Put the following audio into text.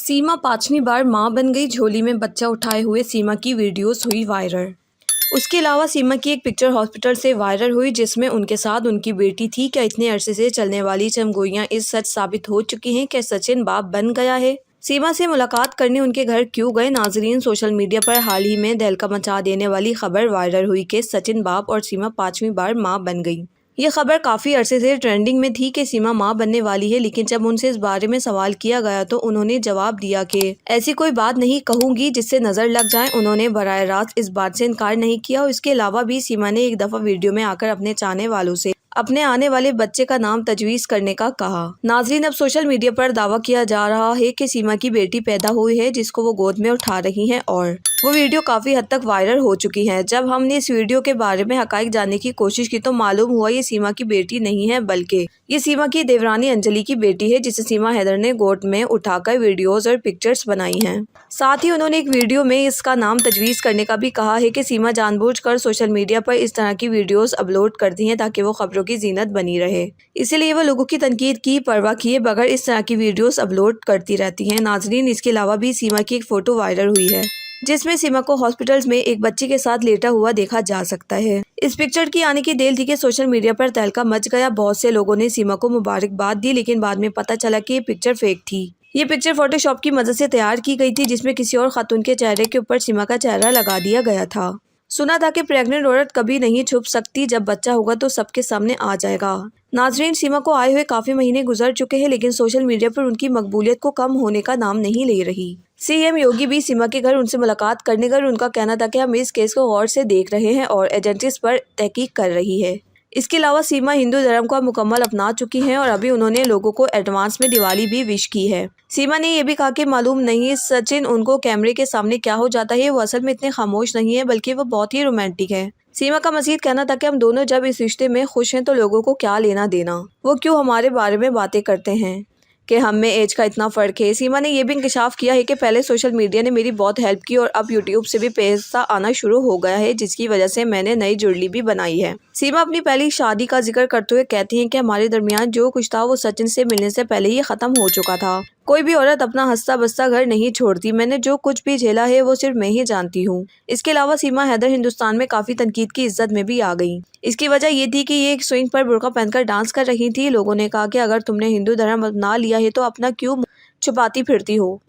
सीमा पांचवीं बार मां बन गई। झोली में बच्चा उठाए हुए सीमा की वीडियोस हुई वायरल। उसके अलावा सीमा की एक पिक्चर हॉस्पिटल से वायरल हुई जिसमें उनके साथ उनकी बेटी थी। क्या इतने अरसे से चलने वाली चमगोइयां इस सच साबित हो चुकी हैं? क्या सचिन बाप बन गया है? सीमा से मुलाकात करने उनके घर क्यों गए नाजरीन? सोशल मीडिया पर हाल ही में दहलका मचा देने वाली खबर वायरल हुई कि सचिन बाप और सीमा पांचवीं बार मां बन गई। ये खबर काफ़ी अरसे से ट्रेंडिंग में थी कि सीमा मां बनने वाली है, लेकिन जब उनसे इस बारे में सवाल किया गया तो उन्होंने जवाब दिया कि ऐसी कोई बात नहीं कहूंगी जिससे नज़र लग जाए। उन्होंने बराह रास्त इस बात से इनकार नहीं किया और इसके अलावा भी सीमा ने एक दफ़ा वीडियो में आकर अपने चाहने वालों से अपने आने वाले बच्चे का नाम तजवीज़ करने का कहा। नाजरीन, अब सोशल मीडिया पर दावा किया जा रहा है कि सीमा की बेटी पैदा हुई है जिसको वो गोद में उठा रही हैं और वो वीडियो काफ़ी हद तक वायरल हो चुकी है। जब हमने इस वीडियो के बारे में हकाइक जानने की कोशिश की तो मालूम हुआ ये सीमा की बेटी नहीं है, बल्कि ये सीमा की देवरानी अंजलि की बेटी है जिसे सीमा हैदर ने गोद में उठाकर वीडियोस और पिक्चर्स बनाई हैं। साथ ही उन्होंने एक वीडियो में इसका नाम तजवीज़ करने का भी कहा है कि सीमा जानबूझकर सोशल मीडिया पर इस तरह की वीडियोस अपलोड करती हैं ताकि वो खबरों की जीनत बनी रहे। इसीलिए वो लोगों की तनकीद की परवाह किए बगैर इस तरह की वीडियोस अपलोड करती रहती हैं। नाजरीन, इसके अलावा भी सीमा की एक फ़ोटो वायरल हुई है जिसमें सीमा को हॉस्पिटल में एक बच्चे के साथ लेटा हुआ देखा जा सकता है। इस पिक्चर की आने की देर थी कि सोशल मीडिया पर तहलका मच गया। बहुत से लोगों ने सीमा को मुबारकबाद दी, लेकिन बाद में पता चला कि ये पिक्चर फेक थी। ये पिक्चर फोटोशॉप की मदद से तैयार की गई थी जिसमें किसी और खातून के चेहरे के ऊपर सीमा का चेहरा लगा दिया गया था। सुना था कि प्रेग्नेंट औरत कभी नहीं छुप सकती, जब बच्चा होगा तो सबके सामने आ जाएगा। नाजरीन, सीमा को आए हुए काफी महीने गुजर चुके हैं, लेकिन सोशल मीडिया पर उनकी मकबूलियत को कम होने का नाम नहीं ले रही। सीएम योगी भी सीमा के घर उनसे मुलाकात करने गए। उनका कहना था कि हम इस केस को गौर से देख रहे हैं और एजेंसीज पर तहकीक कर रही है। इसके अलावा सीमा हिंदू धर्म को मुकम्मल अपना चुकी हैं और अभी उन्होंने लोगों को एडवांस में दिवाली भी विश की है। सीमा ने यह भी कहा कि मालूम नहीं सचिन उनको कैमरे के सामने क्या हो जाता है, वो असल में इतने खामोश नहीं है बल्कि वो बहुत ही रोमांटिक है। सीमा का मजीद कहना था कि हम दोनों जब इस रिश्ते में खुश हैं तो लोगों को क्या लेना देना, वो क्यों हमारे बारे में बातें करते हैं कि हम में एज का इतना फ़र्क है। सीमा ने यह भी इंकशाफ किया है कि पहले सोशल मीडिया ने मेरी बहुत हेल्प की और अब यूट्यूब से भी पैसा आना शुरू हो गया है जिसकी वजह से मैंने नई जुड़ली भी बनाई है। सीमा अपनी पहली शादी का जिक्र करते हुए कहती हैं कि हमारे दरमियान जो कुछ था वो सचिन से मिलने से पहले ही ख़त्म हो चुका था। कोई भी औरत अपना हंसता बसता घर नहीं छोड़ती। मैंने जो कुछ भी झेला है वो सिर्फ मैं ही जानती हूँ। इसके अलावा सीमा हैदर हिंदुस्तान में काफ़ी तनकीद की इज्जत में भी आ गई। इसकी वजह ये थी कि ये एक स्विंग पर बुर्का पहनकर डांस कर रही थी। लोगों ने कहा कि अगर तुमने हिंदू धर्म अपना लिया है तो अपना क्यों छुपाती फिरती हो।